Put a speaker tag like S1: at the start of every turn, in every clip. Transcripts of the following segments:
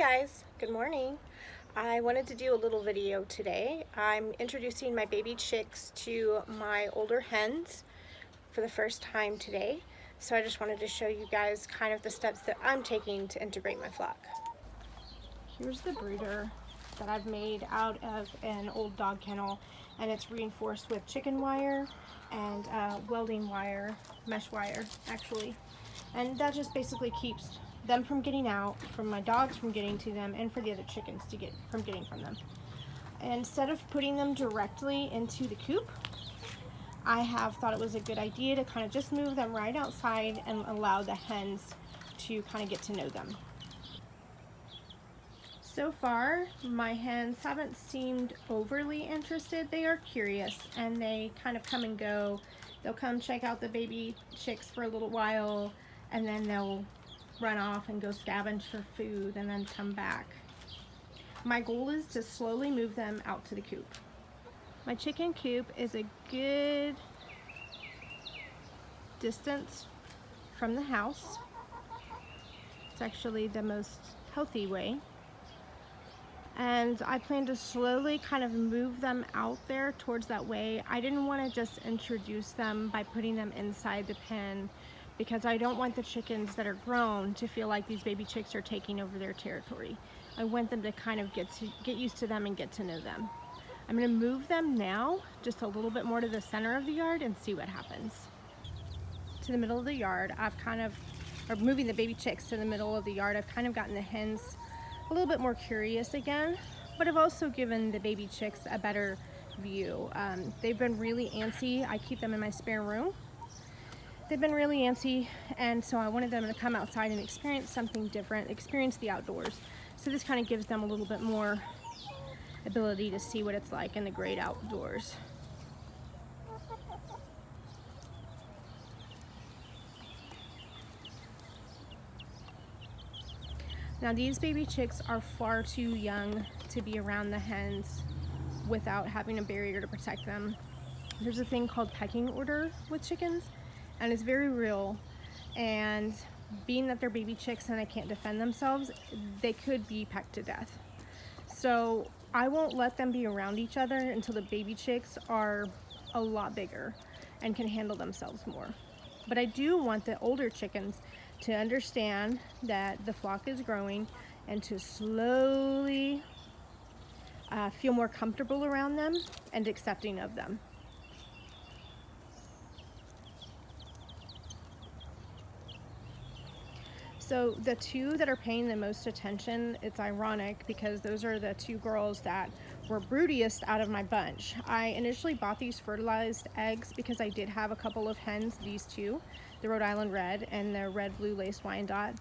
S1: guys, good morning. I wanted to do a little video today. I'm introducing my baby chicks to my older hens for the first time today. So I just wanted to show you guys kind of the steps that I'm taking to integrate my flock. Here's the brooder that I've made out of an old dog kennel, and it's reinforced with chicken wire and welding wire, mesh wire actually. And that just basically keeps them from getting out, from my dogs from getting to them, and for the other chickens to get from getting from them. Instead of putting them directly into the coop, I have thought it was a good idea to kind of just move them right outside and allow the hens to kind of get to know them. So far, my hens haven't seemed overly interested. They are curious and they kind of come and go. They'll come check out the baby chicks for a little while, and then they'll run off and go scavenge for food and then come back. My goal is to slowly move them out to the coop. My chicken coop is a good distance from the house. It's actually the most healthy way. And I plan to slowly kind of move them out there towards that way. I didn't want to just introduce them by putting them inside the pen, because I don't want the chickens that are grown to feel like these baby chicks are taking over their territory. I want them to kind of get used to them and get to know them. I'm going to move them now just a little bit more to the center of the yard and see what happens. To the middle of the yard, moving the baby chicks to the middle of the yard, I've kind of gotten the hens a little bit more curious again, but I've also given the baby chicks a better view. They've been really antsy. I keep them in my spare room. They've been really antsy, and so I wanted them to come outside and experience something different, experience the outdoors. So this kind of gives them a little bit more ability to see what it's like in the great outdoors. Now these baby chicks are far too young to be around the hens without having a barrier to protect them. There's a thing called pecking order with chickens, and it's very real, and being that they're baby chicks and they can't defend themselves, they could be pecked to death. So I won't let them be around each other until the baby chicks are a lot bigger and can handle themselves more. But I do want the older chickens to understand that the flock is growing and to slowly feel more comfortable around them and accepting of them. So the two that are paying the most attention, it's ironic because those are the two girls that were broodiest out of my bunch. I initially bought these fertilized eggs because I did have a couple of hens, these two, the Rhode Island Red and the Red Blue Lace Wyandotte,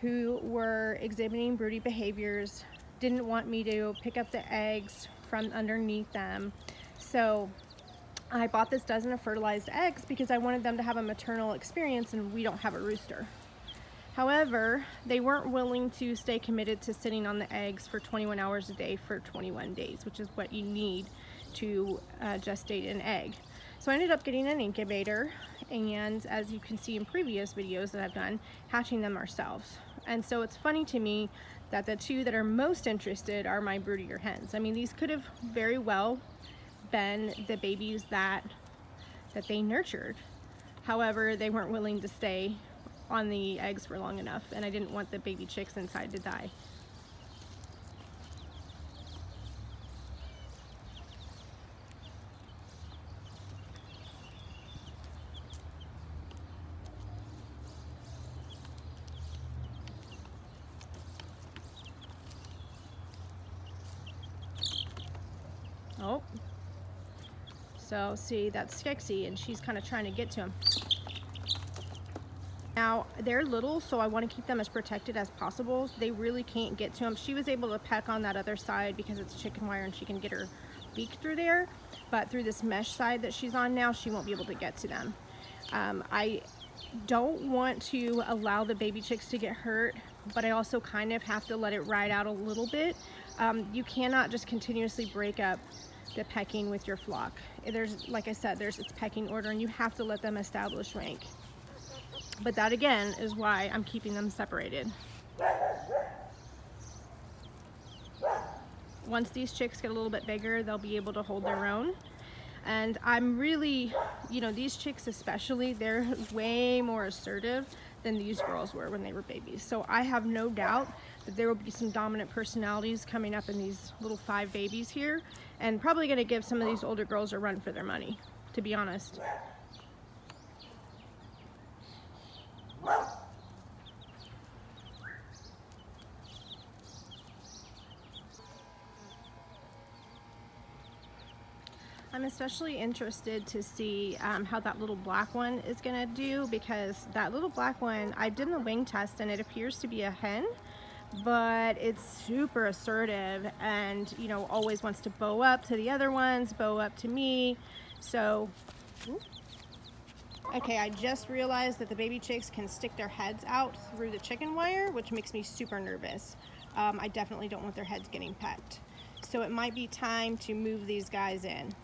S1: who were exhibiting broody behaviors, didn't want me to pick up the eggs from underneath them. So I bought this dozen of fertilized eggs because I wanted them to have a maternal experience, and we don't have a rooster. However, they weren't willing to stay committed to sitting on the eggs for 21 hours a day for 21 days, which is what you need to gestate an egg. So I ended up getting an incubator, and as you can see in previous videos that I've done, hatching them ourselves. And so it's funny to me that the two that are most interested are my broodier hens. I mean, these could have very well been the babies that they nurtured. However, they weren't willing to stay on the eggs for long enough, and I didn't want the baby chicks inside to die. Oh, so see, that's Fixie, and she's kind of trying to get to him. Now, they're little, so I want to keep them as protected as possible. They really can't get to them. She was able to peck on that other side because it's chicken wire and she can get her beak through there, but through this mesh side that she's on now, she won't be able to get to them. I don't want to allow the baby chicks to get hurt, but I also kind of have to let it ride out a little bit. You cannot just continuously break up the pecking with your flock. There's, like I said, it's pecking order, and you have to let them establish rank. But that again is why I'm keeping them separated. once these chicks get a little bit bigger, they'll be able to hold their own. And I'm really, you know, these chicks especially, they're way more assertive than these girls were when they were babies. So I have no doubt that there will be some dominant personalities coming up in these little 5 babies here, and probably going to give some of these older girls a run for their money, to be honest. I'm especially interested to see how that little black one is gonna do, because that little black one, I did the wing test and it appears to be a hen, but it's super assertive and, you know, always wants to bow up to the other ones, bow up to me. So, okay, I just realized that the baby chicks can stick their heads out through the chicken wire, which makes me super nervous. I definitely don't want their heads getting pecked. So it might be time to move these guys in.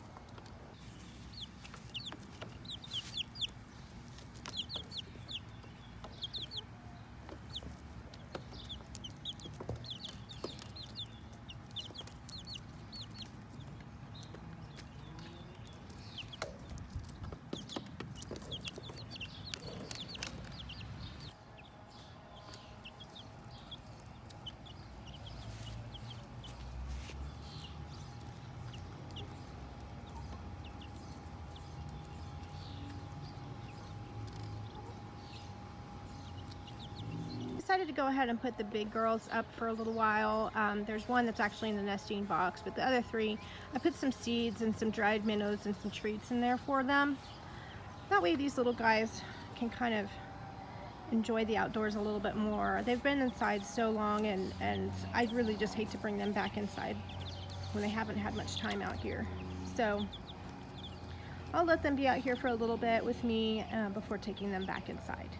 S1: Decided to go ahead and put the big girls up for a little while. There's one that's actually in the nesting box, but the other 3, I put some seeds and some dried minnows and some treats in there for them. That way these little guys can kind of enjoy the outdoors a little bit more. They've been inside so long, and I really just hate to bring them back inside when they haven't had much time out here. So I'll let them be out here for a little bit with me before taking them back inside.